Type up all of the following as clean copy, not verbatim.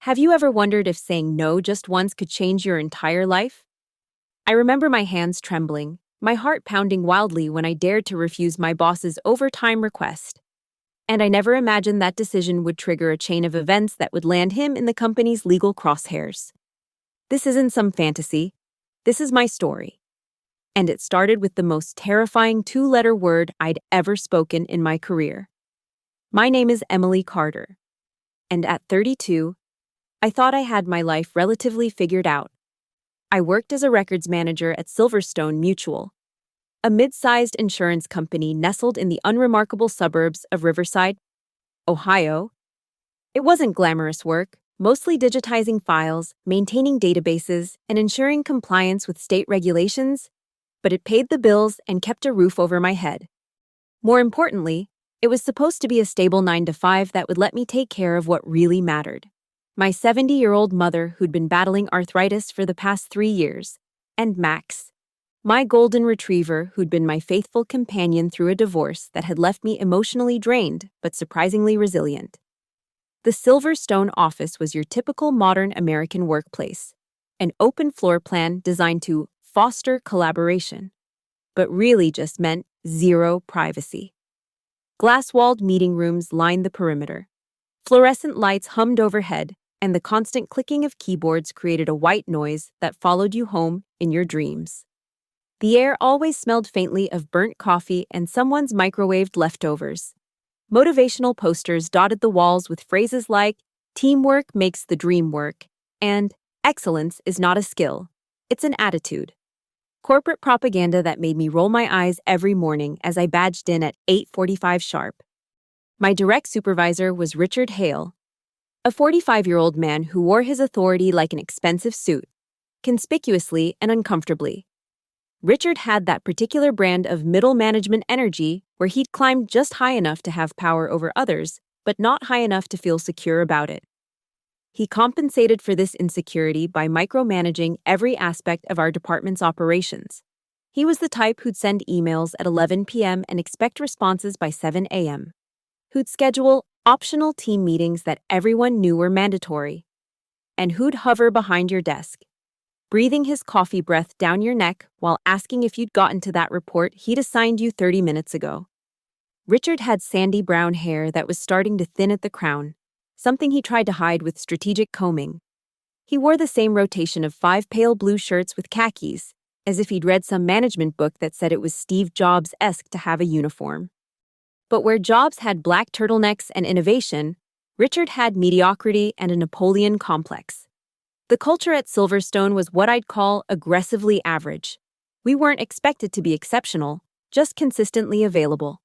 Have you ever wondered if saying no just once could change your entire life? I remember my hands trembling, my heart pounding wildly when I dared to refuse my boss's overtime request. And I never imagined that decision would trigger a chain of events that would land him in the company's legal crosshairs. This isn't some fantasy. This is my story. And it started with the most terrifying two-letter word I'd ever spoken in my career. My name is Emily Carter. And at 32, I thought I had my life relatively figured out. I worked as a records manager at Silverstone Mutual, a mid-sized insurance company nestled in the unremarkable suburbs of Riverside, Ohio. It wasn't glamorous work, mostly digitizing files, maintaining databases, and ensuring compliance with state regulations, but it paid the bills and kept a roof over my head. More importantly, it was supposed to be a stable 9-to-5 that would let me take care of what really mattered. My 70-year-old mother who'd been battling arthritis for the past 3 years, and Max, my golden retriever who'd been my faithful companion through a divorce that had left me emotionally drained but surprisingly resilient. The Silverstone office was your typical modern American workplace, an open floor plan designed to foster collaboration, but really just meant zero privacy. Glass-walled meeting rooms lined the perimeter. Fluorescent lights hummed overhead, and the constant clicking of keyboards created a white noise that followed you home in your dreams. The air always smelled faintly of burnt coffee and someone's microwaved leftovers. Motivational posters dotted the walls with phrases like, "Teamwork makes the dream work," and "Excellence is not a skill, it's an attitude." Corporate propaganda that made me roll my eyes every morning as I badged in at 8:45 sharp. My direct supervisor was Richard Hale, a 45-year-old man who wore his authority like an expensive suit, conspicuously and uncomfortably. Richard had that particular brand of middle management energy where he'd climbed just high enough to have power over others, but not high enough to feel secure about it. He compensated for this insecurity by micromanaging every aspect of our department's operations. He was the type who'd send emails at 11 p.m. and expect responses by 7 a.m. Who'd schedule optional team meetings that everyone knew were mandatory, and who'd hover behind your desk, breathing his coffee breath down your neck while asking if you'd gotten to that report he'd assigned you 30 minutes ago. Richard had sandy brown hair that was starting to thin at the crown, something he tried to hide with strategic combing. He wore the same rotation of 5 pale blue shirts with khakis, as if he'd read some management book that said it was Steve Jobs-esque to have a uniform. But where Jobs had black turtlenecks and innovation, Richard had mediocrity and a Napoleon complex. The culture at Silverstone was what I'd call aggressively average. We weren't expected to be exceptional, just consistently available.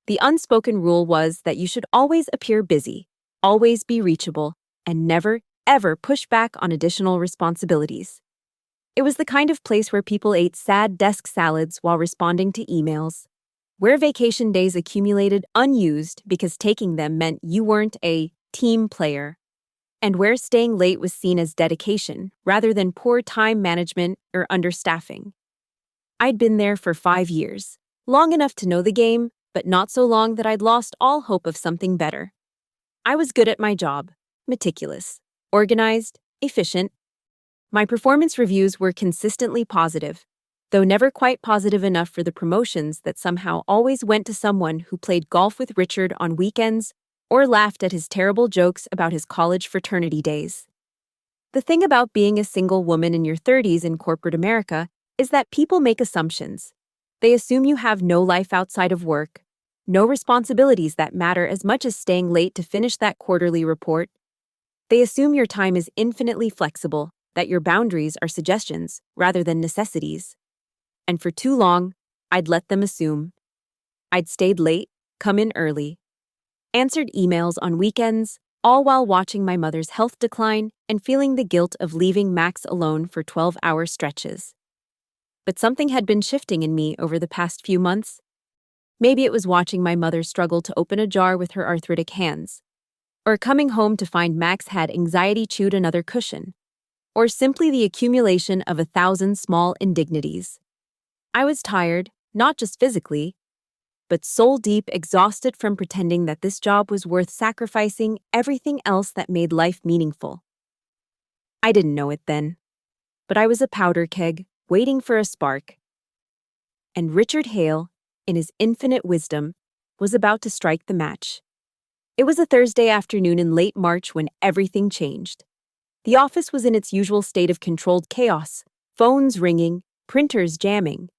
The unspoken rule was that you should always appear busy, always be reachable, and never, ever push back on additional responsibilities. It was the kind of place where people ate sad desk salads while responding to emails, where vacation days accumulated unused because taking them meant you weren't a team player, and where staying late was seen as dedication rather than poor time management or understaffing. I'd been there for 5 years, long enough to know the game, but not so long that I'd lost all hope of something better. I was good at my job, meticulous, organized, efficient. My performance reviews were consistently positive, though never quite positive enough for the promotions that somehow always went to someone who played golf with Richard on weekends or laughed at his terrible jokes about his college fraternity days. The thing about being a single woman in your 30s in corporate America is that people make assumptions. They assume you have no life outside of work, no responsibilities that matter as much as staying late to finish that quarterly report. They assume your time is infinitely flexible, that your boundaries are suggestions rather than necessities. And for too long, I'd let them assume. I'd stayed late, come in early, answered emails on weekends, all while watching my mother's health decline and feeling the guilt of leaving Max alone for 12-hour stretches. But something had been shifting in me over the past few months. Maybe it was watching my mother struggle to open a jar with her arthritic hands, or coming home to find Max had anxiety chewed another cushion, or simply the accumulation of 1,000 small indignities. I was tired, not just physically, but soul-deep exhausted from pretending that this job was worth sacrificing everything else that made life meaningful. I didn't know it then, but I was a powder keg, waiting for a spark. And Richard Hale, in his infinite wisdom, was about to strike the match. It was a Thursday afternoon in late March when everything changed. The office was in its usual state of controlled chaos, phones ringing, printers jamming,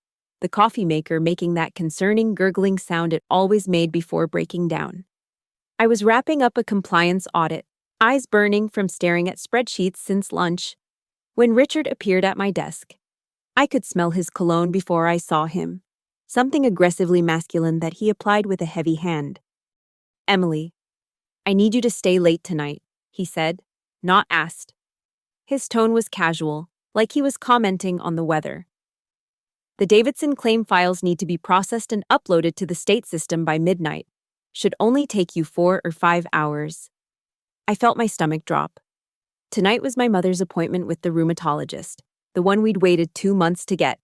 the coffee maker making that concerning gurgling sound it always made before breaking down. I was wrapping up a compliance audit, eyes burning from staring at spreadsheets since lunch, when Richard appeared at my desk. I could smell his cologne before I saw him, something aggressively masculine that he applied with a heavy hand. "Emily, I need you to stay late tonight," he said, not asked. His tone was casual, like he was commenting on the weather. "The Davidson claim files need to be processed and uploaded to the state system by midnight. Should only take you 4 or 5 hours." I felt my stomach drop. Tonight was my mother's appointment with the rheumatologist, the one we'd waited 2 months to get.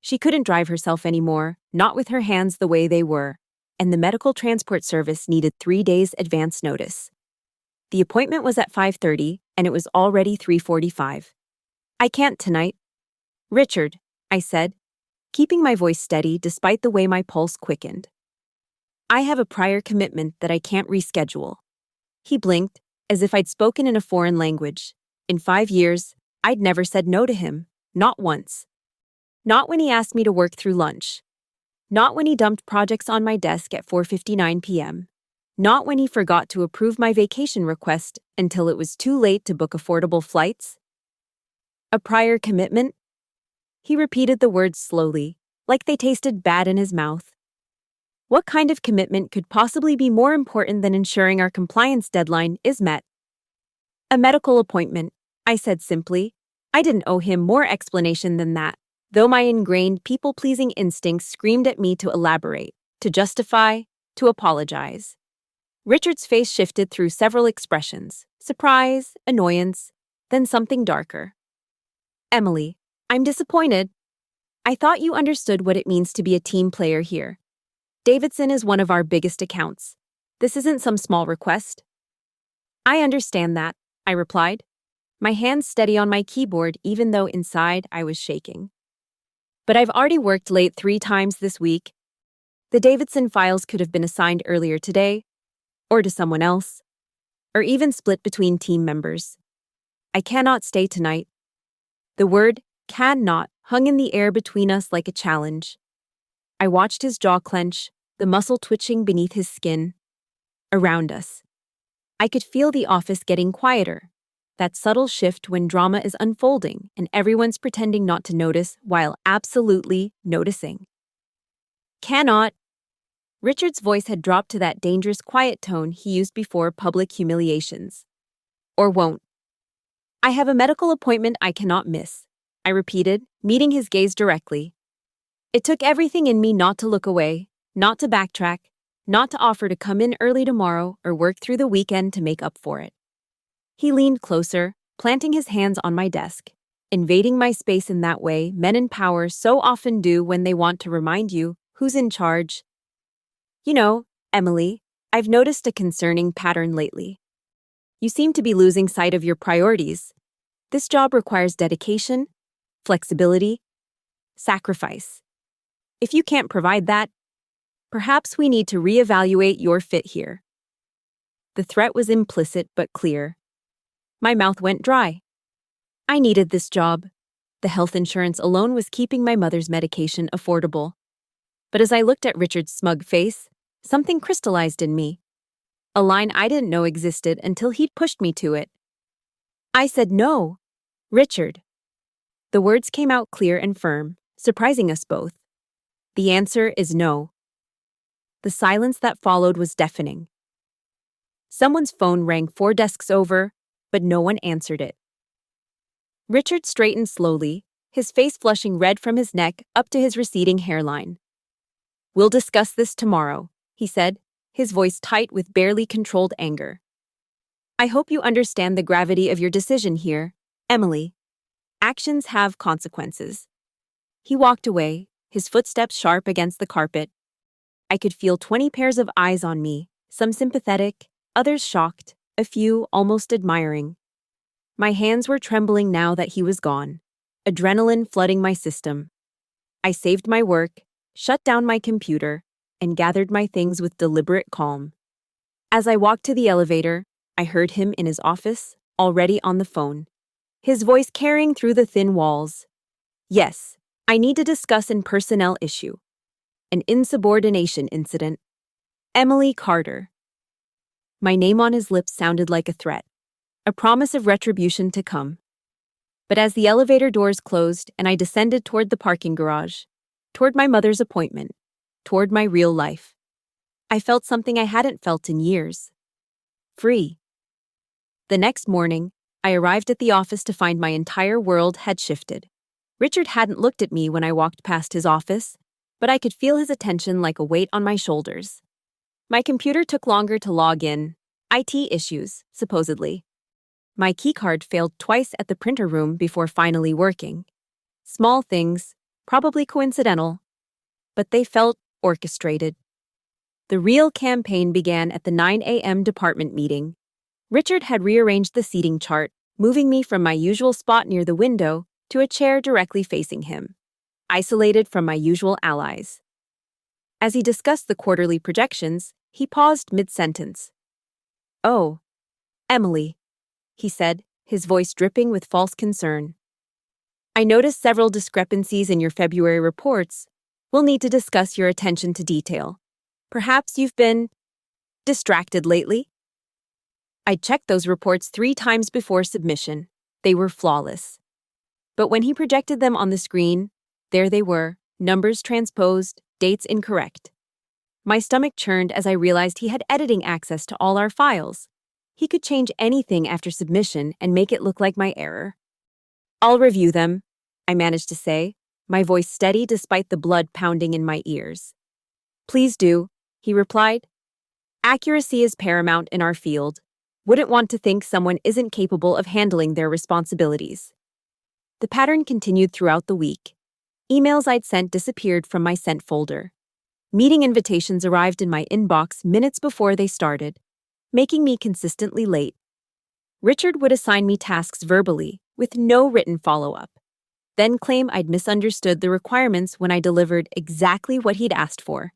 She couldn't drive herself anymore, not with her hands the way they were, and the medical transport service needed 3 days advance notice. The appointment was at 5:30, and it was already 3:45. "I can't tonight." "Richard," I said, keeping my voice steady despite the way my pulse quickened. "I have a prior commitment that I can't reschedule." He blinked, as if I'd spoken in a foreign language. In 5 years, I'd never said no to him, not once. Not when he asked me to work through lunch. Not when he dumped projects on my desk at 4:59 p.m. Not when he forgot to approve my vacation request until it was too late to book affordable flights. "A prior commitment?" He repeated the words slowly, like they tasted bad in his mouth. What kind of commitment could possibly be more important than ensuring our compliance deadline is met? "A medical appointment," I said simply. I didn't owe him more explanation than that, though my ingrained people-pleasing instincts screamed at me to elaborate, to justify, to apologize. Richard's face shifted through several expressions: surprise, annoyance, then something darker. "Emily, I'm disappointed. I thought you understood what it means to be a team player here. Davidson is one of our biggest accounts. This isn't some small request." "I understand that," I replied, my hands steady on my keyboard even though inside I was shaking. "But I've already worked late 3 times this week. The Davidson files could have been assigned earlier today, or to someone else, or even split between team members. I cannot stay tonight." The word "cannot" hung in the air between us like a challenge. I watched his jaw clench, the muscle twitching beneath his skin. Around us, I could feel the office getting quieter, that subtle shift when drama is unfolding and everyone's pretending not to notice while absolutely noticing. "Cannot." Richard's voice had dropped to that dangerous quiet tone he used before public humiliations. "Or won't." "I have a medical appointment I cannot miss," I repeated, meeting his gaze directly. It took everything in me not to look away, not to backtrack, not to offer to come in early tomorrow or work through the weekend to make up for it. He leaned closer, planting his hands on my desk, invading my space in that way men in power so often do when they want to remind you who's in charge. "You know, Emily, I've noticed a concerning pattern lately. You seem to be losing sight of your priorities. This job requires dedication, flexibility, sacrifice. If you can't provide that, perhaps we need to reevaluate your fit here." The threat was implicit but clear. My mouth went dry. I needed this job. The health insurance alone was keeping my mother's medication affordable. But as I looked at Richard's smug face, something crystallized in me. A line I didn't know existed until he'd pushed me to it. I said no. "Richard." The words came out clear and firm, surprising us both. "The answer is no." The silence that followed was deafening. Someone's phone rang 4 desks over, but no one answered it. Richard straightened slowly, his face flushing red from his neck up to his receding hairline. "We'll discuss this tomorrow," he said, his voice tight with barely controlled anger. "I hope you understand the gravity of your decision here, Emily. Actions have consequences." He walked away, his footsteps sharp against the carpet. I could feel 20 pairs of eyes on me, some sympathetic, others shocked, a few almost admiring. My hands were trembling now that he was gone, adrenaline flooding my system. I saved my work, shut down my computer, and gathered my things with deliberate calm. As I walked to the elevator, I heard him in his office, already on the phone, his voice carrying through the thin walls. Yes, I need to discuss an personnel issue. An insubordination incident. Emily Carter. My name on his lips sounded like a threat, a promise of retribution to come. But as the elevator doors closed and I descended toward the parking garage, toward my mother's appointment, toward my real life, I felt something I hadn't felt in years. Free. The next morning, I arrived at the office to find my entire world had shifted. Richard hadn't looked at me when I walked past his office, but I could feel his attention like a weight on my shoulders. My computer took longer to log in. IT issues, supposedly. My keycard failed twice at the printer room before finally working. Small things, probably coincidental, but they felt orchestrated. The real campaign began at the 9 a.m. department meeting. Richard had rearranged the seating chart, moving me from my usual spot near the window to a chair directly facing him, isolated from my usual allies. As he discussed the quarterly projections, he paused mid-sentence. "Oh, Emily," he said, his voice dripping with false concern. "I noticed several discrepancies in your February reports. We'll need to discuss your attention to detail. Perhaps you've been distracted lately?" I checked those reports 3 times before submission. They were flawless. But when he projected them on the screen, there they were, numbers transposed, dates incorrect. My stomach churned as I realized he had editing access to all our files. He could change anything after submission and make it look like my error. "I'll review them," I managed to say, my voice steady despite the blood pounding in my ears. "Please do," he replied. "Accuracy is paramount in our field. Wouldn't want to think someone isn't capable of handling their responsibilities." The pattern continued throughout the week. Emails I'd sent disappeared from my sent folder. Meeting invitations arrived in my inbox minutes before they started, making me consistently late. Richard would assign me tasks verbally, with no written follow-up, then claim I'd misunderstood the requirements when I delivered exactly what he'd asked for.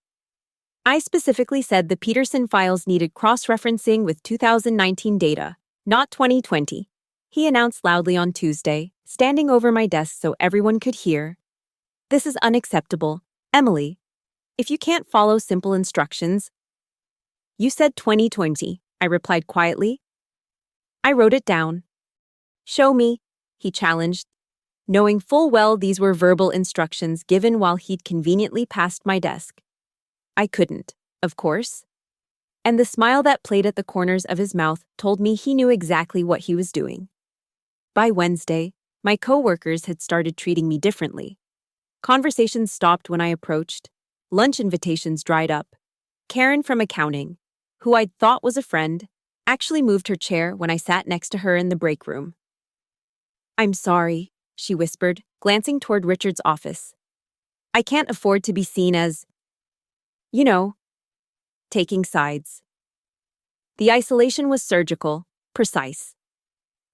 I specifically said the Peterson files needed cross-referencing with 2019 data, not 2020. He announced loudly on Tuesday, standing over my desk so everyone could hear. "This is unacceptable, Emily. If you can't follow simple instructions—" "You said 2020, I replied quietly. I wrote it down. "Show me," he challenged, knowing full well these were verbal instructions given while he'd conveniently passed my desk. I couldn't, of course. And the smile that played at the corners of his mouth told me he knew exactly what he was doing. By Wednesday, my coworkers had started treating me differently. Conversations stopped when I approached. Lunch invitations dried up. Karen from accounting, who I'd thought was a friend, actually moved her chair when I sat next to her in the break room. "I'm sorry," she whispered, glancing toward Richard's office. "I can't afford to be seen as, you know, taking sides." The isolation was surgical, precise.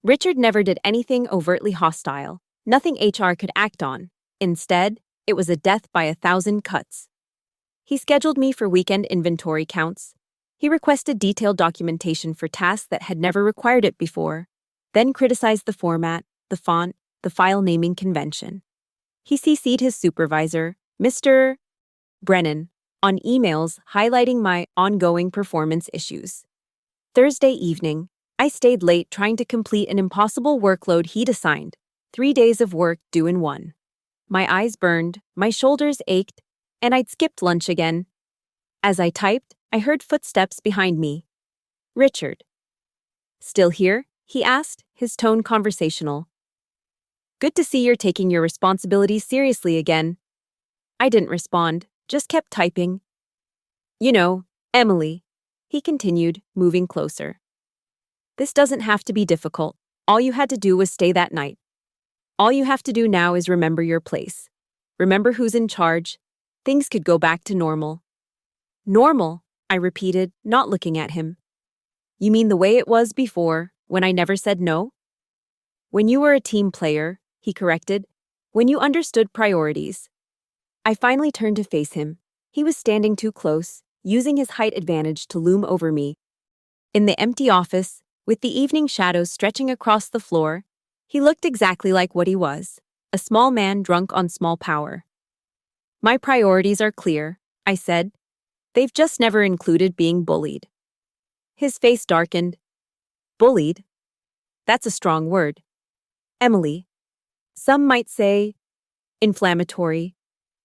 Richard never did anything overtly hostile, nothing HR could act on. Instead, it was a death by 1,000 cuts. He scheduled me for weekend inventory counts. He requested detailed documentation for tasks that had never required it before, then criticized the format, the font, the file naming convention. He CC'd his supervisor, Mr. Brennan, on emails highlighting my ongoing performance issues. Thursday evening, I stayed late trying to complete an impossible workload he'd assigned, 3 days of work due in one. My eyes burned, my shoulders ached, and I'd skipped lunch again. As I typed, I heard footsteps behind me. "Richard." "Still here?" he asked, his tone conversational. "Good to see you're taking your responsibilities seriously again." I didn't respond, just kept typing. "You know, Emily," he continued, moving closer. "This doesn't have to be difficult. All you had to do was stay that night. All you have to do now is remember your place. Remember who's in charge. Things could go back to normal." "Normal," I repeated, not looking at him. "You mean the way it was before, when I never said no?" When you were a team player, he corrected. When you understood priorities. I finally turned to face him. He was standing too close, using his height advantage to loom over me. In the empty office, with the evening shadows stretching across the floor, he looked exactly like what he was, a small man drunk on small power. My priorities are clear, I said. They've just never included being bullied. His face darkened. Bullied? That's a strong word. Emily. Some might say inflammatory,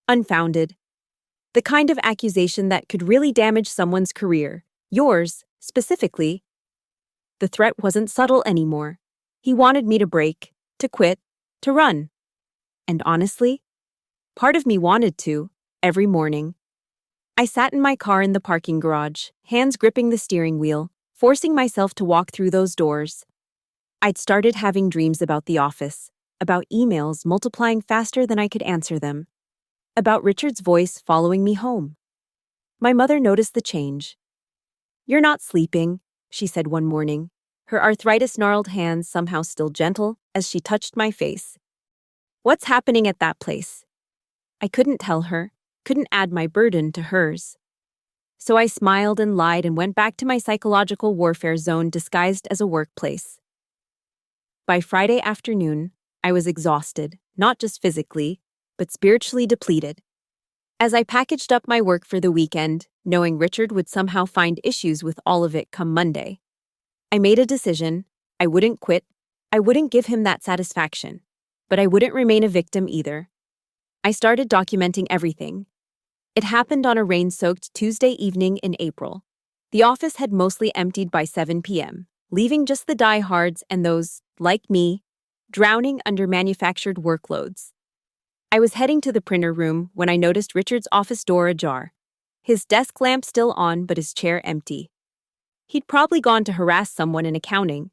unfounded. The kind of accusation that could really damage someone's career, yours, specifically. The threat wasn't subtle anymore. He wanted me to break, to quit, to run. And honestly, part of me wanted to, every morning. I sat in my car in the parking garage, hands gripping the steering wheel, forcing myself to walk through those doors. I'd started having dreams about the office, about emails multiplying faster than I could answer them, about Richard's voice following me home. My mother noticed the change. "You're not sleeping," she said one morning, her arthritis-gnarled hands somehow still gentle as she touched my face. "What's happening at that place?" I couldn't tell her, couldn't add my burden to hers. So I smiled and lied and went back to my psychological warfare zone disguised as a workplace. By Friday afternoon, I was exhausted, not just physically, but spiritually depleted. As I packaged up my work for the weekend, knowing Richard would somehow find issues with all of it come Monday, I made a decision. I wouldn't quit. I wouldn't give him that satisfaction. But I wouldn't remain a victim either. I started documenting everything. It happened on a rain-soaked Tuesday evening in April. The office had mostly emptied by 7 p.m., leaving just the diehards and those, like me, drowning under manufactured workloads. I was heading to the printer room when I noticed Richard's office door ajar. His desk lamp still on, but his chair empty. He'd probably gone to harass someone in accounting.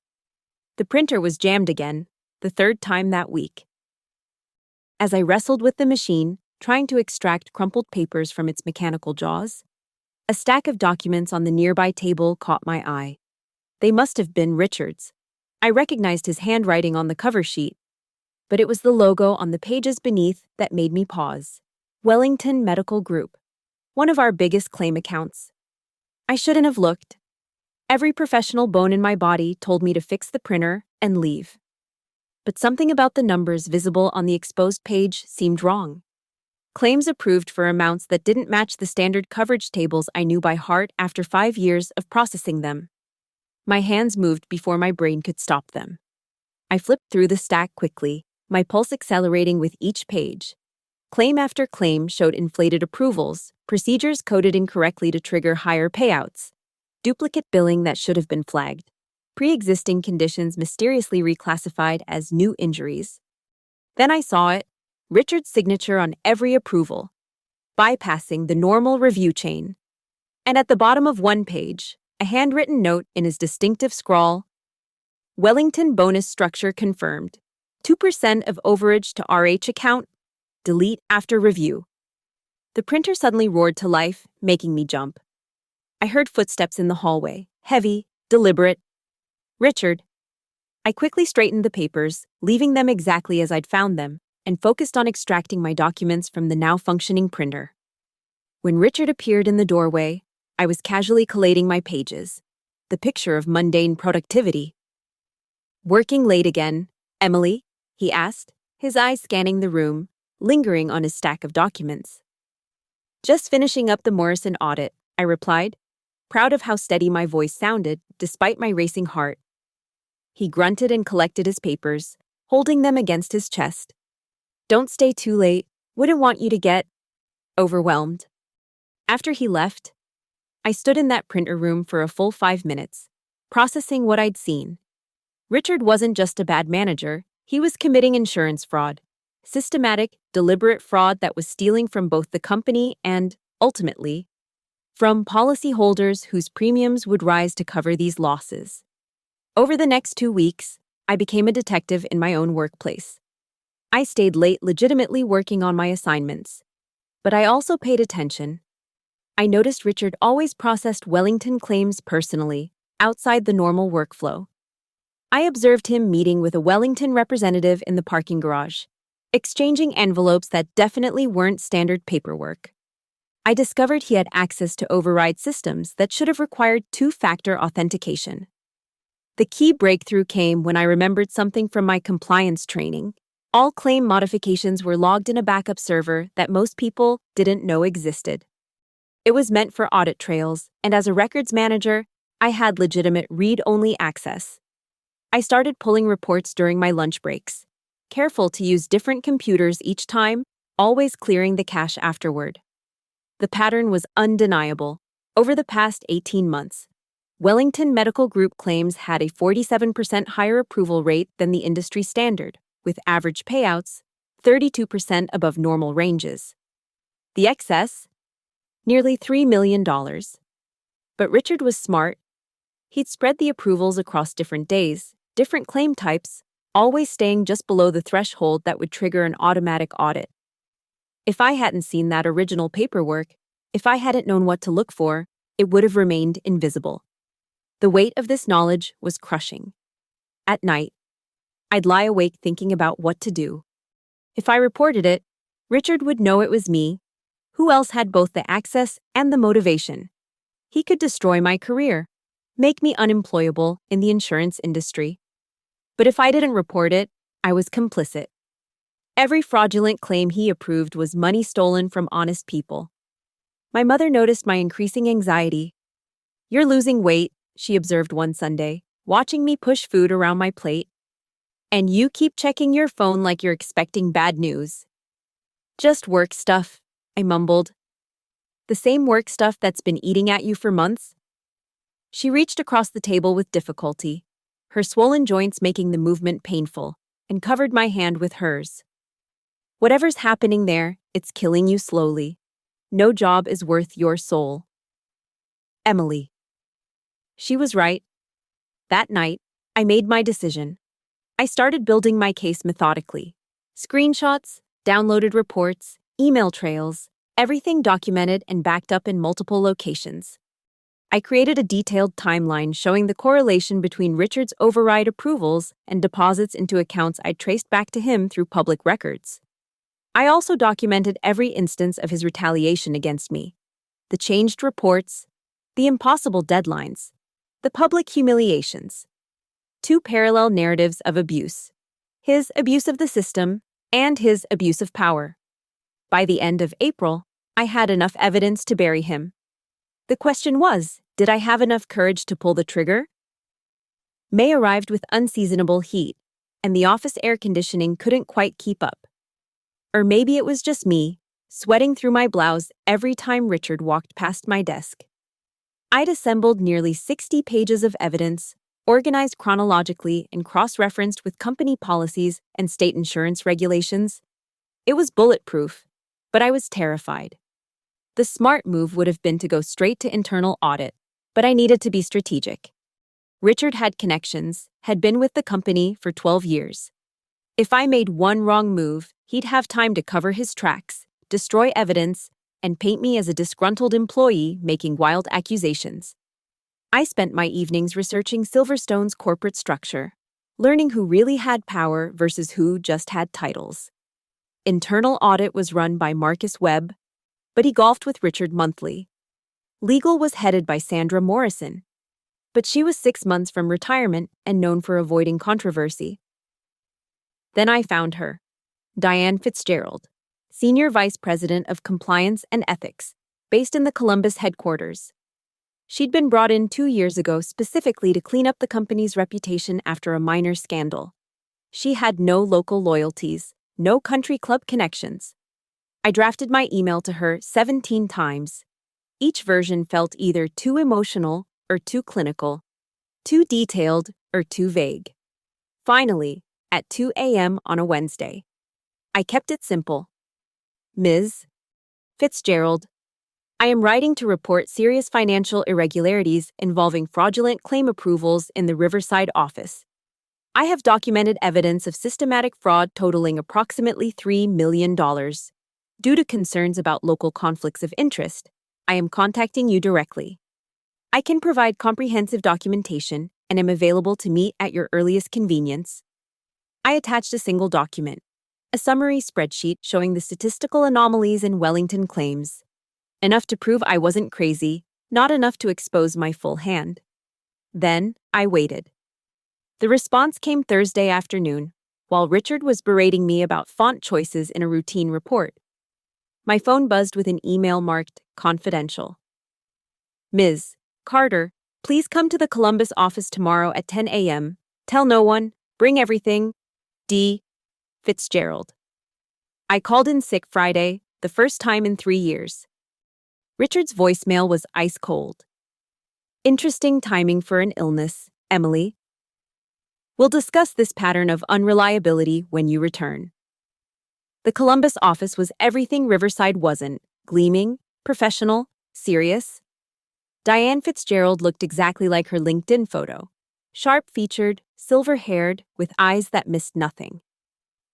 The printer was jammed again, the third time that week. As I wrestled with the machine, trying to extract crumpled papers from its mechanical jaws, a stack of documents on the nearby table caught my eye. They must have been Richard's. I recognized his handwriting on the cover sheet, but it was the logo on the pages beneath that made me pause. Wellington Medical Group, one of our biggest claim accounts. I shouldn't have looked. Every professional bone in my body told me to fix the printer and leave. But something about the numbers visible on the exposed page seemed wrong. Claims approved for amounts that didn't match the standard coverage tables I knew by heart after 5 years of processing them. My hands moved before my brain could stop them. I flipped through the stack quickly, my pulse accelerating with each page. Claim after claim showed inflated approvals, procedures coded incorrectly to trigger higher payouts, duplicate billing that should have been flagged, pre-existing conditions mysteriously reclassified as new injuries. Then I saw it. Richard's signature on every approval, bypassing the normal review chain. And at the bottom of one page, a handwritten note in his distinctive scrawl, "Wellington bonus structure confirmed. 2% of overage to RH account. Delete after review." The printer suddenly roared to life, making me jump. I heard footsteps in the hallway, heavy, deliberate. "Richard." I quickly straightened the papers, leaving them exactly as I'd found them, and focused on extracting my documents from the now-functioning printer. When Richard appeared in the doorway, I was casually collating my pages, the picture of mundane productivity. "Working late again, Emily?" he asked, his eyes scanning the room, lingering on his stack of documents. "Just finishing up the Morrison audit," I replied, proud of how steady my voice sounded despite my racing heart. He grunted and collected his papers, holding them against his chest. "Don't stay too late. Wouldn't want you to get overwhelmed." After he left, I stood in that printer room for a full 5 minutes, processing what I'd seen. Richard wasn't just a bad manager, he was committing insurance fraud. Systematic, deliberate fraud that was stealing from both the company and, ultimately, from policyholders whose premiums would rise to cover these losses. Over the next 2 weeks, I became a detective in my own workplace. I stayed late legitimately working on my assignments. But I also paid attention. I noticed Richard always processed Wellington claims personally, outside the normal workflow. I observed him meeting with a Wellington representative in the parking garage, exchanging envelopes that definitely weren't standard paperwork. I discovered he had access to override systems that should have required two-factor authentication. The key breakthrough came when I remembered something from my compliance training. All claim modifications were logged in a backup server that most people didn't know existed. It was meant for audit trails, and as a records manager, I had legitimate read-only access. I started pulling reports during my lunch breaks, careful to use different computers each time, always clearing the cache afterward. The pattern was undeniable. Over the past 18 months, Wellington Medical Group claims had a 47% higher approval rate than the industry standard, with average payouts 32% above normal ranges. The excess? Nearly $3 million. But Richard was smart. He'd spread the approvals across different days, different claim types, always staying just below the threshold that would trigger an automatic audit. If I hadn't seen that original paperwork, if I hadn't known what to look for, it would have remained invisible. The weight of this knowledge was crushing. At night, I'd lie awake thinking about what to do. If I reported it, Richard would know it was me. Who else had both the access and the motivation? He could destroy my career, make me unemployable in the insurance industry. But if I didn't report it, I was complicit. Every fraudulent claim he approved was money stolen from honest people. My mother noticed my increasing anxiety. "You're losing weight," she observed one Sunday, watching me push food around my plate. "And you keep checking your phone like you're expecting bad news." "Just work stuff," I mumbled. "The same work stuff that's been eating at you for months?" She reached across the table with difficulty, her swollen joints making the movement painful, and covered my hand with hers. "Whatever's happening there, it's killing you slowly. No job is worth your soul." Emily. She was right. That night, I made my decision. I started building my case methodically. Screenshots, downloaded reports, email trails, everything documented and backed up in multiple locations. I created a detailed timeline showing the correlation between Richard's override approvals and deposits into accounts I'd traced back to him through public records. I also documented every instance of his retaliation against me. The changed reports, the impossible deadlines, the public humiliations. Two parallel narratives of abuse. His abuse of the system and his abuse of power. By the end of April, I had enough evidence to bury him. The question was, did I have enough courage to pull the trigger? May arrived with unseasonable heat, and the office air conditioning couldn't quite keep up. Or maybe it was just me, sweating through my blouse every time Richard walked past my desk. I'd assembled nearly 60 pages of evidence, organized chronologically and cross-referenced with company policies and state insurance regulations. It was bulletproof, but I was terrified. The smart move would have been to go straight to internal audit, but I needed to be strategic. Richard had connections, had been with the company for 12 years. If I made one wrong move, he'd have time to cover his tracks, destroy evidence, and paint me as a disgruntled employee making wild accusations. I spent my evenings researching Silverstone's corporate structure, learning who really had power versus who just had titles. Internal audit was run by Marcus Webb, but he golfed with Richard monthly. Legal was headed by Sandra Morrison, but she was 6 months from retirement and known for avoiding controversy. Then I found her, Diane Fitzgerald, Senior Vice President of Compliance and Ethics, based in the Columbus headquarters. She'd been brought in 2 years ago specifically to clean up the company's reputation after a minor scandal. She had no local loyalties, no country club connections. I drafted my email to her 17 times. Each version felt either too emotional or too clinical, too detailed or too vague. Finally, at 2 a.m. on a Wednesday, I kept it simple. Ms. Fitzgerald, I am writing to report serious financial irregularities involving fraudulent claim approvals in the Riverside office. I have documented evidence of systematic fraud totaling approximately $3 million. Due to concerns about local conflicts of interest, I am contacting you directly. I can provide comprehensive documentation, and am available to meet at your earliest convenience. I attached a single document, a summary spreadsheet showing the statistical anomalies in Wellington claims. Enough to prove I wasn't crazy, not enough to expose my full hand. Then, I waited. The response came Thursday afternoon, while Richard was berating me about font choices in a routine report. My phone buzzed with an email marked confidential. Ms. Carter, please come to the Columbus office tomorrow at 10 a.m. Tell no one. Bring everything. D. Fitzgerald. I called in sick Friday, the first time in 3 years. Richard's voicemail was ice cold. Interesting timing for an illness, Emily. We'll discuss this pattern of unreliability when you return. The Columbus office was everything Riverside wasn't: gleaming, professional, serious. Diane Fitzgerald looked exactly like her LinkedIn photo. Sharp-featured, silver-haired, with eyes that missed nothing.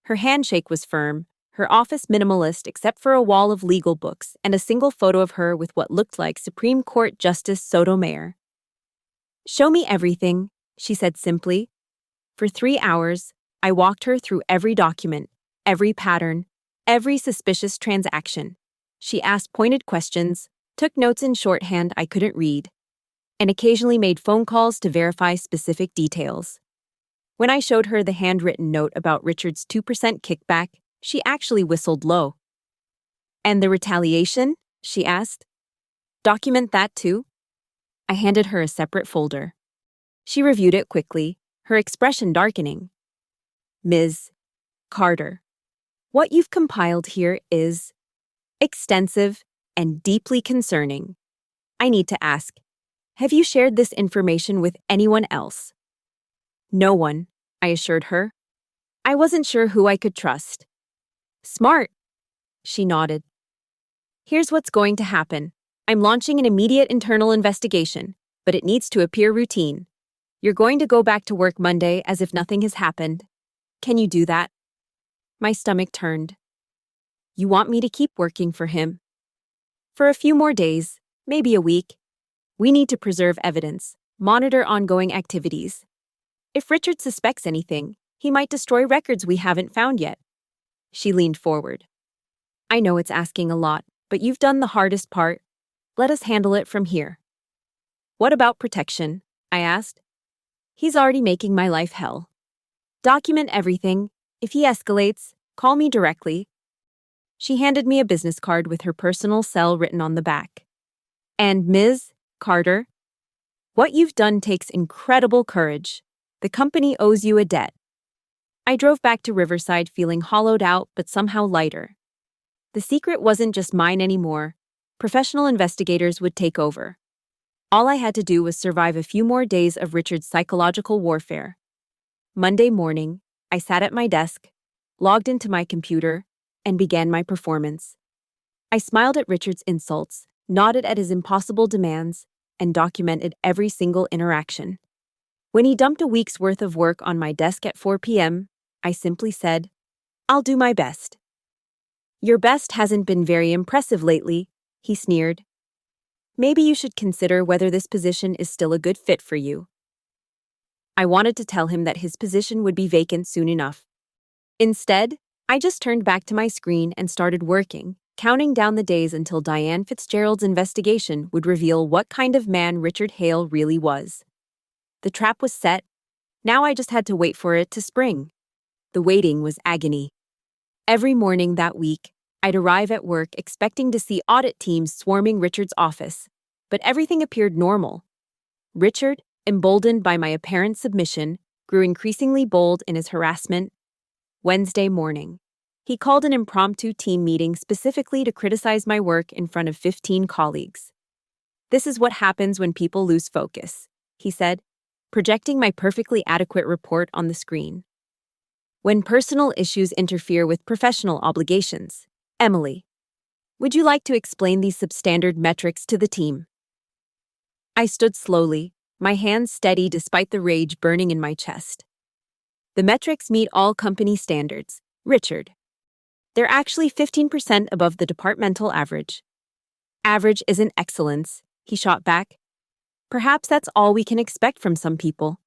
Her handshake was firm, her office minimalist except for a wall of legal books and a single photo of her with what looked like Supreme Court Justice Sotomayor. "Show me everything," she said simply. For 3 hours, I walked her through every document, every pattern, every suspicious transaction. She asked pointed questions, took notes in shorthand I couldn't read, and occasionally made phone calls to verify specific details. When I showed her the handwritten note about Richard's 2% kickback, she actually whistled low. "And the retaliation?" she asked. "Document that too?" I handed her a separate folder. She reviewed it quickly, her expression darkening. "Ms. Carter, what you've compiled here is extensive and deeply concerning. I need to ask, have you shared this information with anyone else?" "No one," I assured her. I wasn't sure who I could trust. "Smart," she nodded. "Here's what's going to happen. I'm launching an immediate internal investigation, but it needs to appear routine. You're going to go back to work Monday as if nothing has happened. Can you do that?" My stomach turned. "You want me to keep working for him?" "For a few more days, maybe a week. We need to preserve evidence, monitor ongoing activities. If Richard suspects anything, he might destroy records we haven't found yet." She leaned forward. "I know it's asking a lot, but you've done the hardest part. Let us handle it from here." "What about protection?" I asked. "He's already making my life hell. Document everything. If he escalates, call me directly." She handed me a business card with her personal cell written on the back. "And Ms. Carter, what you've done takes incredible courage. The company owes you a debt." I drove back to Riverside feeling hollowed out but somehow lighter. The secret wasn't just mine anymore. Professional investigators would take over. All I had to do was survive a few more days of Richard's psychological warfare. Monday morning, I sat at my desk, logged into my computer, and began my performance. I smiled at Richard's insults, nodded at his impossible demands, and documented every single interaction. When he dumped a week's worth of work on my desk at 4 p.m., I simply said, "I'll do my best." "Your best hasn't been very impressive lately," he sneered. "Maybe you should consider whether this position is still a good fit for you." I wanted to tell him that his position would be vacant soon enough. Instead, I just turned back to my screen and started working, counting down the days until Diane Fitzgerald's investigation would reveal what kind of man Richard Hale really was. The trap was set. Now I just had to wait for it to spring. The waiting was agony. Every morning that week, I'd arrive at work expecting to see audit teams swarming Richard's office, but everything appeared normal. Richard, emboldened by my apparent submission, grew increasingly bold in his harassment. Wednesday morning, he called an impromptu team meeting specifically to criticize my work in front of 15 colleagues. "This is what happens when people lose focus," he said, projecting my perfectly adequate report on the screen. "When personal issues interfere with professional obligations. Emily, would you like to explain these substandard metrics to the team?" I stood slowly, my hands steady despite the rage burning in my chest. "The metrics meet all company standards, Richard. They're actually 15% above the departmental average." "Average isn't excellence," he shot back. "Perhaps that's all we can expect from some people."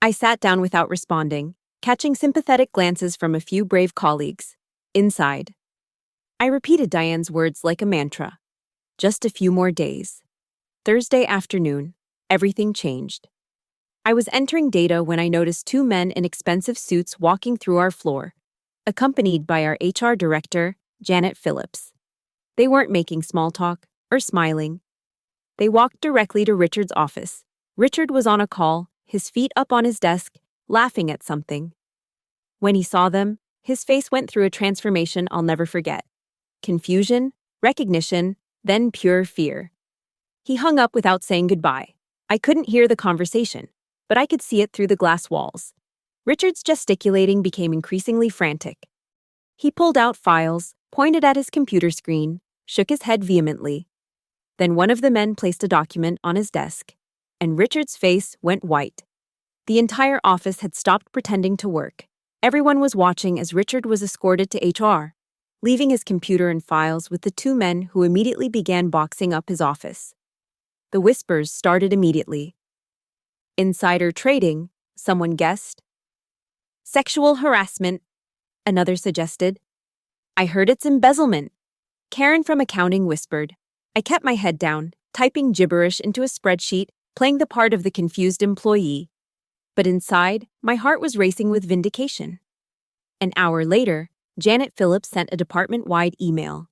I sat down without responding, catching sympathetic glances from a few brave colleagues. Inside, I repeated Diane's words like a mantra. Just a few more days. Thursday afternoon, everything changed. I was entering data when I noticed two men in expensive suits walking through our floor, accompanied by our HR director, Janet Phillips. They weren't making small talk or smiling. They walked directly to Richard's office. Richard was on a call, his feet up on his desk, laughing at something. When he saw them, his face went through a transformation I'll never forget. Confusion, recognition, then pure fear. He hung up without saying goodbye. I couldn't hear the conversation, but I could see it through the glass walls. Richard's gesticulating became increasingly frantic. He pulled out files, pointed at his computer screen, shook his head vehemently. Then one of the men placed a document on his desk, and Richard's face went white. The entire office had stopped pretending to work. Everyone was watching as Richard was escorted to HR, leaving his computer and files with the two men who immediately began boxing up his office. The whispers started immediately. Insider trading, someone guessed. Sexual harassment, another suggested. I heard it's embezzlement. Karen from accounting whispered. I kept my head down, typing gibberish into a spreadsheet, playing the part of the confused employee. But inside, my heart was racing with vindication. An hour later, Janet Phillips sent a department-wide email.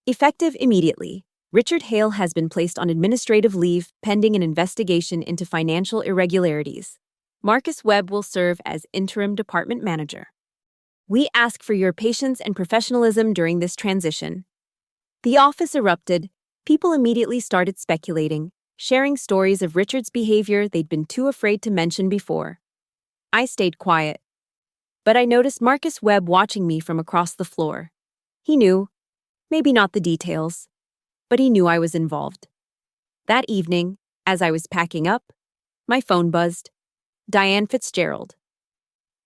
Effective immediately, Richard Hale has been placed on administrative leave pending an investigation into financial irregularities. Marcus Webb will serve as interim department manager. We ask for your patience and professionalism during this transition. The office erupted. People immediately started speculating, sharing stories of Richard's behavior they'd been too afraid to mention before. I stayed quiet. But I noticed Marcus Webb watching me from across the floor. He knew, maybe not the details, but he knew I was involved. That evening, as I was packing up, my phone buzzed. Diane Fitzgerald.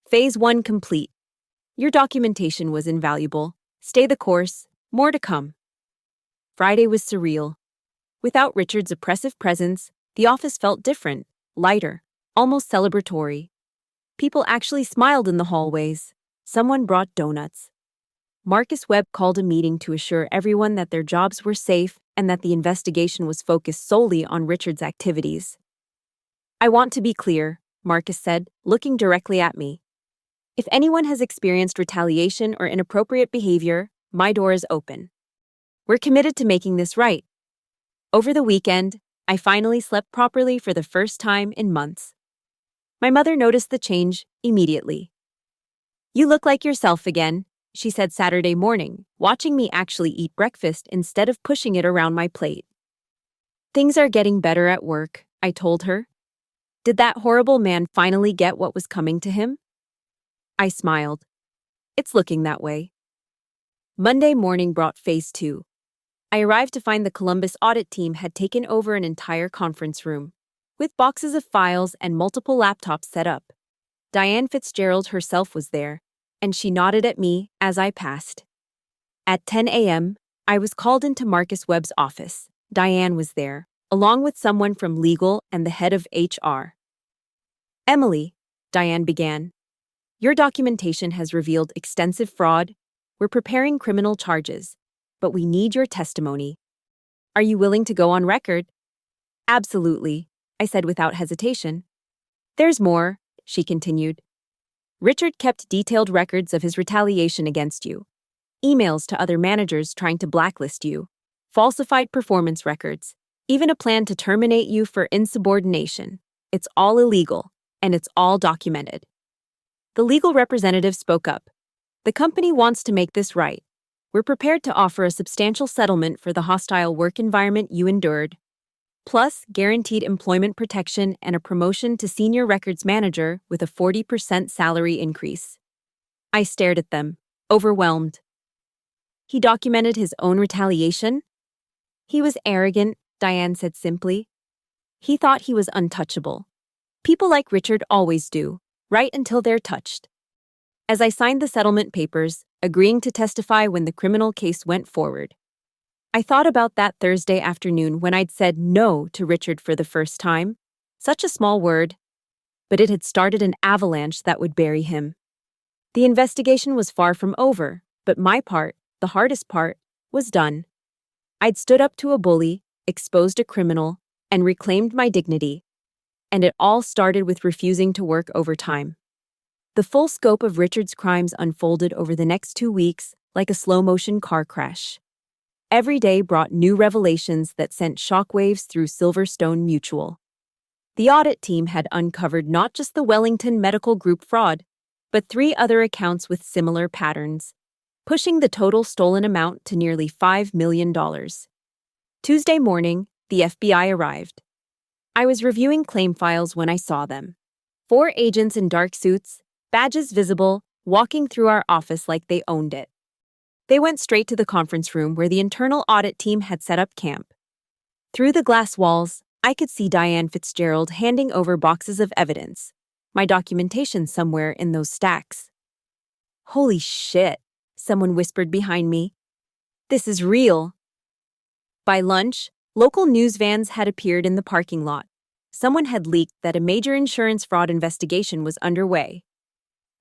Phase 1 complete. Your documentation was invaluable. Stay the course. More to come. Friday was surreal. Without Richard's oppressive presence, the office felt different, lighter, almost celebratory. People actually smiled in the hallways. Someone brought donuts. Marcus Webb called a meeting to assure everyone that their jobs were safe and that the investigation was focused solely on Richard's activities. I want to be clear, Marcus said, looking directly at me. If anyone has experienced retaliation or inappropriate behavior, my door is open. We're committed to making this right. Over the weekend, I finally slept properly for the first time in months. My mother noticed the change immediately. You look like yourself again, she said Saturday morning, watching me actually eat breakfast instead of pushing it around my plate. Things are getting better at work, I told her. Did that horrible man finally get what was coming to him? I smiled. It's looking that way. Monday morning brought phase 2. I arrived to find the Columbus audit team had taken over an entire conference room, with boxes of files and multiple laptops set up. Diane Fitzgerald herself was there, and she nodded at me as I passed. At 10 a.m., I was called into Marcus Webb's office. Diane was there, along with someone from legal and the head of HR. Emily, Diane began, your documentation has revealed extensive fraud. We're preparing criminal charges, but we need your testimony. Are you willing to go on record? Absolutely, I said without hesitation. There's more, she continued. Richard kept detailed records of his retaliation against you, emails to other managers trying to blacklist you, falsified performance records, even a plan to terminate you for insubordination. It's all illegal, and it's all documented. The legal representative spoke up. The company wants to make this right. We're prepared to offer a substantial settlement for the hostile work environment you endured, plus guaranteed employment protection and a promotion to senior records manager with a 40% salary increase. I stared at them, overwhelmed. He documented his own retaliation? He was arrogant, Diane said simply. He thought he was untouchable. People like Richard always do, right until they're touched. As I signed the settlement papers, agreeing to testify when the criminal case went forward, I thought about that Thursday afternoon when I'd said no to Richard for the first time. Such a small word. but it had started an avalanche that would bury him. The investigation was far from over, but my part, the hardest part, was done. I'd stood up to a bully, exposed a criminal, and reclaimed my dignity. And it all started with refusing to work overtime. The full scope of Richard's crimes unfolded over the next 2 weeks like a slow-motion car crash. Every day brought new revelations that sent shockwaves through Silverstone Mutual. The audit team had uncovered not just the Wellington Medical Group fraud, but 3 other accounts with similar patterns, pushing the total stolen amount to nearly $5 million. Tuesday morning, the FBI arrived. I was reviewing claim files when I saw them. 4 agents in dark suits, badges visible, walking through our office like they owned it. They went straight to the conference room where the internal audit team had set up camp. Through the glass walls, I could see Diane Fitzgerald handing over boxes of evidence, my documentation somewhere in those stacks. "Holy shit," someone whispered behind me. "This is real." By lunch, local news vans had appeared in the parking lot. Someone had leaked that a major insurance fraud investigation was underway.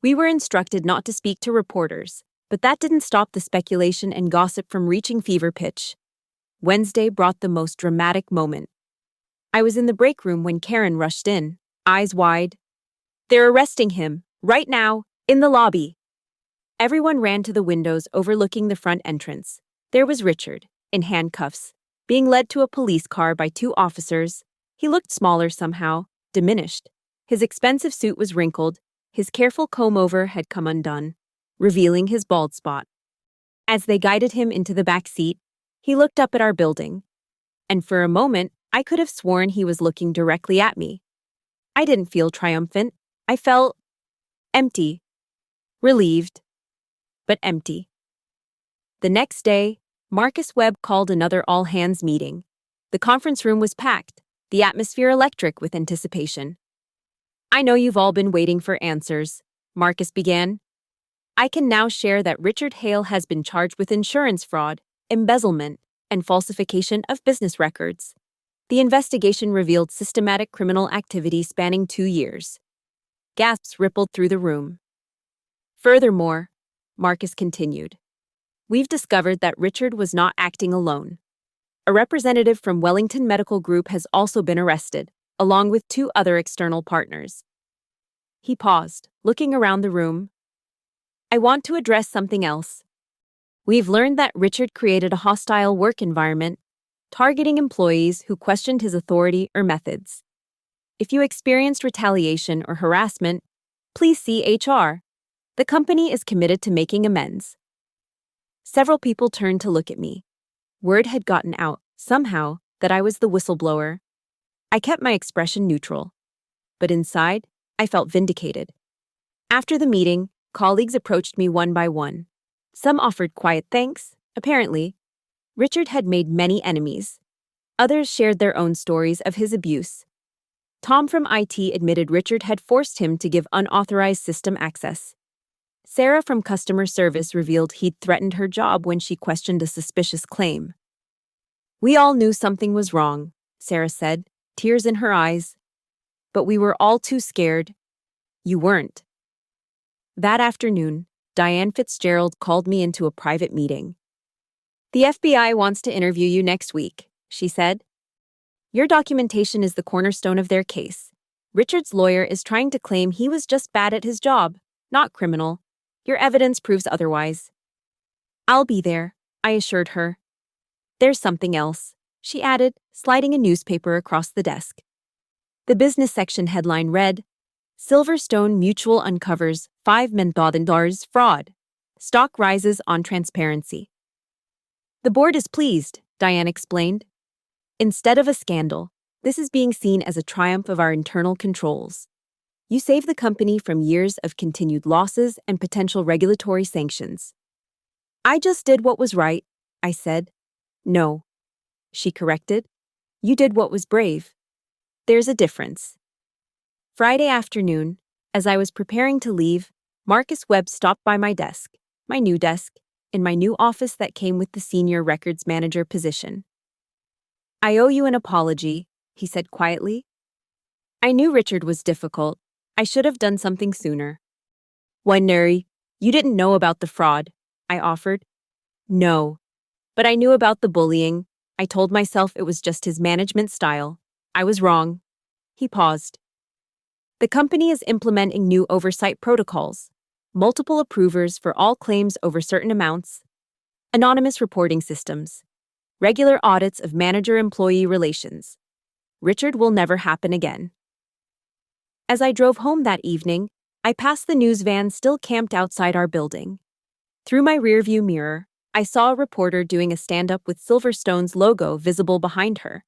We were instructed not to speak to reporters, but that didn't stop the speculation and gossip from reaching fever pitch. Wednesday brought the most dramatic moment. I was in the break room when Karen rushed in, eyes wide. "They're arresting him, right now, in the lobby." Everyone ran to the windows overlooking the front entrance. There was Richard, in handcuffs, being led to a police car by 2 officers. He looked smaller somehow, diminished. His expensive suit was wrinkled, his careful comb-over had come undone, revealing his bald spot. As they guided him into the back seat, he looked up at our building. And for a moment, I could have sworn he was looking directly at me. I didn't feel triumphant. I felt empty. Relieved, but empty. The next day, Marcus Webb called another all-hands meeting. The conference room was packed, the atmosphere electric with anticipation. "I know you've all been waiting for answers," Marcus began. "I can now share that Richard Hale has been charged with insurance fraud, embezzlement, and falsification of business records. The investigation revealed systematic criminal activity spanning 2 years. Gasps rippled through the room. "Furthermore," Marcus continued, "we've discovered that Richard was not acting alone. A representative from Wellington Medical Group has also been arrested, along with 2 other external partners." He paused, looking around the room. "I want to address something else. We've learned that Richard created a hostile work environment, targeting employees who questioned his authority or methods. If you experienced retaliation or harassment, please see HR. The company is committed to making amends." Several people turned to look at me. Word had gotten out, somehow, that I was the whistleblower. I kept my expression neutral. But inside, I felt vindicated. After the meeting, colleagues approached me one by one. Some offered quiet thanks, apparently. Richard had made many enemies. Others shared their own stories of his abuse. Tom from IT admitted Richard had forced him to give unauthorized system access. Sarah from customer service revealed he'd threatened her job when she questioned a suspicious claim. "We all knew something was wrong," Sarah said, tears in her eyes. "But we were all too scared. You weren't." That afternoon, Diane Fitzgerald called me into a private meeting. "The FBI wants to interview you next week," she said. "Your documentation is the cornerstone of their case. Richard's lawyer is trying to claim he was just bad at his job, not criminal. Your evidence proves otherwise." "I'll be there," I assured her. "There's something else," she added, sliding a newspaper across the desk. The business section headline read, "Silverstone Mutual uncovers $5 million fraud. Stock rises on transparency." "The board is pleased," Diane explained. "Instead of a scandal, this is being seen as a triumph of our internal controls. You saved the company from years of continued losses and potential regulatory sanctions." "I just did what was right," I said. "No," she corrected. "You did what was brave. There's a difference." Friday afternoon, as I was preparing to leave, Marcus Webb stopped by my desk, my new desk, in my new office that came with the senior records manager position. "I owe you an apology," he said quietly. "I knew Richard was difficult, I should have done something sooner. Why, Neri, you didn't know about the fraud, I offered. No, but I knew about the bullying. I told myself it was just his management style. I was wrong. He paused. The company is implementing new oversight protocols, multiple approvers for all claims over certain amounts, anonymous reporting systems, regular audits of manager-employee relations. Richard will never happen again. As I drove home that evening, I passed the news van still camped outside our building. Through my rearview mirror, I saw a reporter doing a stand-up with Silverstone's logo visible behind her.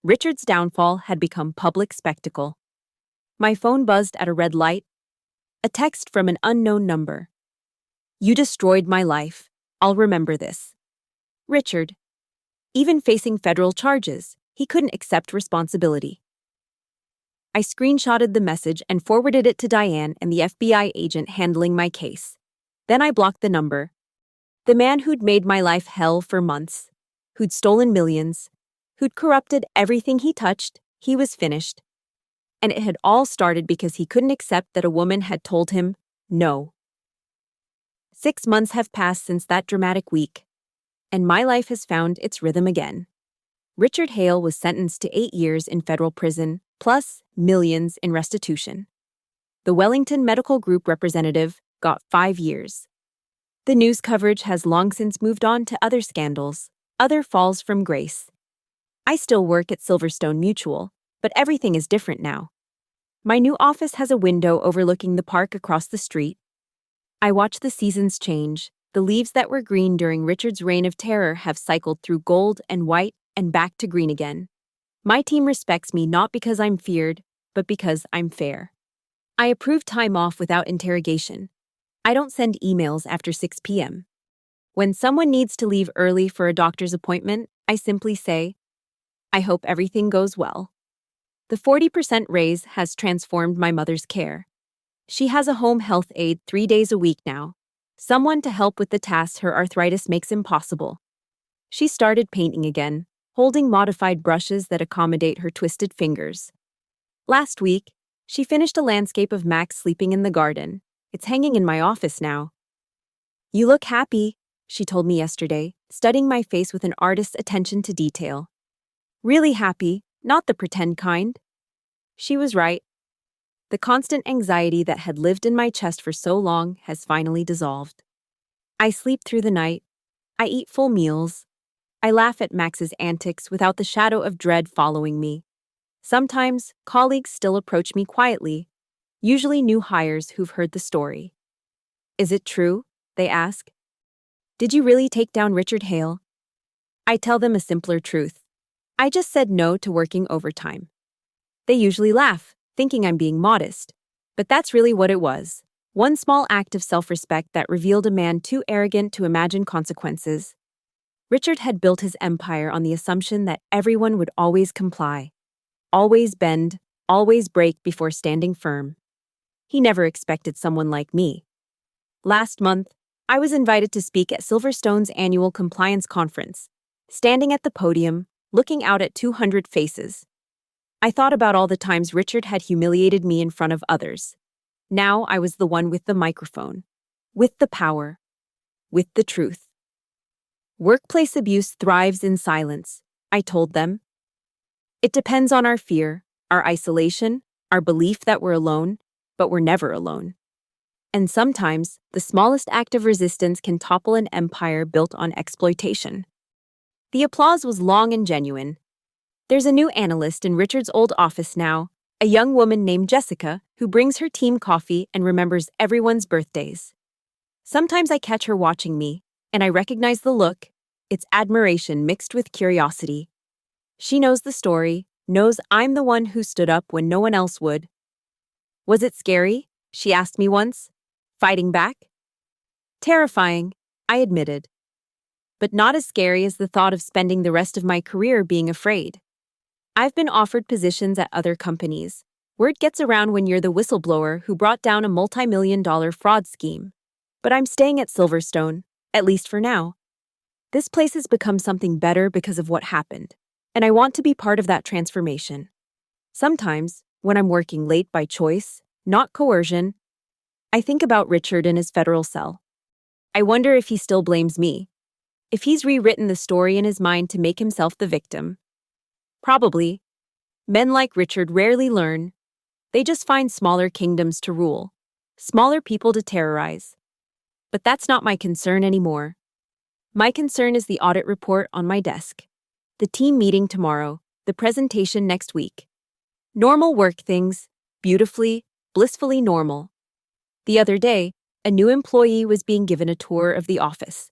Richard's downfall had become public spectacle. My phone buzzed at a red light. A text from an unknown number. You destroyed my life. I'll remember this. Richard. Even facing federal charges, he couldn't accept responsibility. I screenshotted the message and forwarded it to Diane and the FBI agent handling my case. Then I blocked the number. The man who'd made my life hell for months, who'd stolen millions, who'd corrupted everything he touched, he was finished. And it had all started because he couldn't accept that a woman had told him no. 6 months have passed since that dramatic week, and my life has found its rhythm again. Richard Hale was sentenced to 8 years in federal prison, plus millions in restitution. The Wellington Medical Group representative got 5 years. The news coverage has long since moved on to other scandals, other falls from grace. I still work at Silverstone Mutual, but everything is different now. My new office has a window overlooking the park across the street. I watch the seasons change. The leaves that were green during Richard's reign of terror have cycled through gold and white and back to green again. My team respects me not because I'm feared, but because I'm fair. I approve time off without interrogation. I don't send emails after 6 p.m. When someone needs to leave early for a doctor's appointment, I simply say, I hope everything goes well. The 40% raise has transformed my mother's care. She has a home health aide 3 days a week now, someone to help with the tasks her arthritis makes impossible. She started painting again, holding modified brushes that accommodate her twisted fingers. Last week, she finished a landscape of Max sleeping in the garden. It's hanging in my office now. You look happy, she told me yesterday, studying my face with an artist's attention to detail. Really happy, not the pretend kind. She was right. The constant anxiety that had lived in my chest for so long has finally dissolved. I sleep through the night. I eat full meals. I laugh at Max's antics without the shadow of dread following me. Sometimes, colleagues still approach me quietly, usually new hires who've heard the story. Is it true? They ask. Did you really take down Richard Hale? I tell them a simpler truth. I just said no to working overtime. They usually laugh, thinking I'm being modest. But that's really what it was. One small act of self-respect that revealed a man too arrogant to imagine consequences. Richard had built his empire on the assumption that everyone would always comply, always bend, always break before standing firm. He never expected someone like me. Last month, I was invited to speak at Silverstone's annual compliance conference, standing at the podium, looking out at 200 faces. I thought about all the times Richard had humiliated me in front of others. Now I was the one with the microphone, with the power, with the truth. Workplace abuse thrives in silence, I told them. It depends on our fear, our isolation, our belief that we're alone, but we're never alone. And sometimes, the smallest act of resistance can topple an empire built on exploitation. The applause was long and genuine. There's a new analyst in Richard's old office now, a young woman named Jessica who brings her team coffee and remembers everyone's birthdays. Sometimes I catch her watching me, and I recognize the look. It's admiration mixed with curiosity. She knows the story, knows I'm the one who stood up when no one else would. Was it scary? She asked me once. Fighting back? Terrifying, I admitted. But not as scary as the thought of spending the rest of my career being afraid. I've been offered positions at other companies. Word gets around when you're the whistleblower who brought down a multi-million-dollar fraud scheme. But I'm staying at Silverstone, at least for now. This place has become something better because of what happened, and I want to be part of that transformation. Sometimes, when I'm working late by choice, not coercion. I think about Richard in his federal cell. I wonder if he still blames me. If he's rewritten the story in his mind to make himself the victim. Probably. Men like Richard rarely learn. They just find smaller kingdoms to rule, smaller people to terrorize. But that's not my concern anymore. My concern is the audit report on my desk, the team meeting tomorrow, the presentation next week. Normal work things, beautifully, blissfully normal. The other day, a new employee was being given a tour of the office.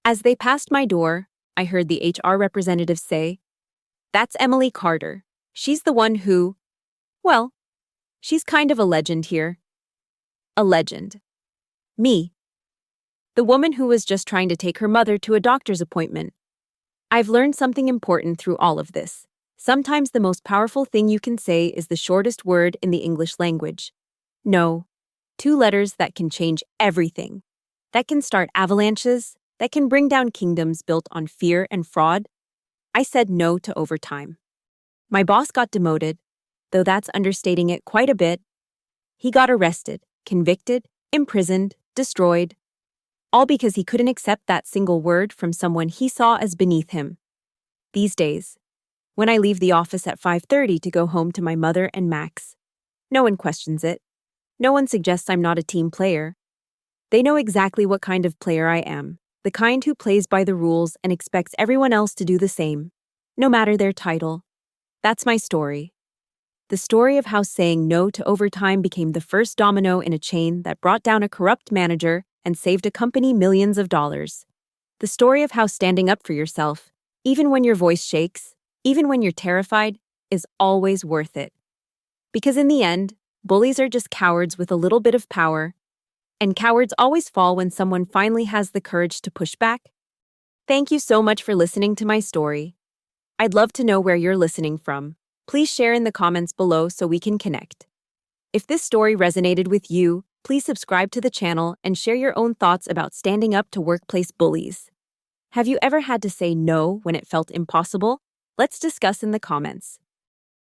As they passed my door, I heard the HR representative say, "That's Emily Carter. She's the one who, well, she's kind of a legend here." A legend. Me. The woman who was just trying to take her mother to a doctor's appointment. I've learned something important through all of this. Sometimes the most powerful thing you can say is the shortest word in the English language. No. 2 letters that can change everything. That can start avalanches, that can bring down kingdoms built on fear and fraud. I said no to overtime. My boss got demoted, though that's understating it quite a bit. He got arrested, convicted, imprisoned, destroyed, all because he couldn't accept that single word from someone he saw as beneath him. These days, when I leave the office at 5:30 to go home to my mother and Max, no one questions it. No one suggests I'm not a team player. They know exactly what kind of player I am, the kind who plays by the rules and expects everyone else to do the same, no matter their title. That's my story. The story of how saying no to overtime became the first domino in a chain that brought down a corrupt manager and saved a company millions of dollars. The story of how standing up for yourself, even when your voice shakes, even when you're terrified, is always worth it. Because in the end, bullies are just cowards with a little bit of power, and cowards always fall when someone finally has the courage to push back. Thank you so much for listening to my story. I'd love to know where you're listening from. Please share in the comments below so we can connect. If this story resonated with you, please subscribe to the channel and share your own thoughts about standing up to workplace bullies. Have you ever had to say no when it felt impossible? Let's discuss in the comments.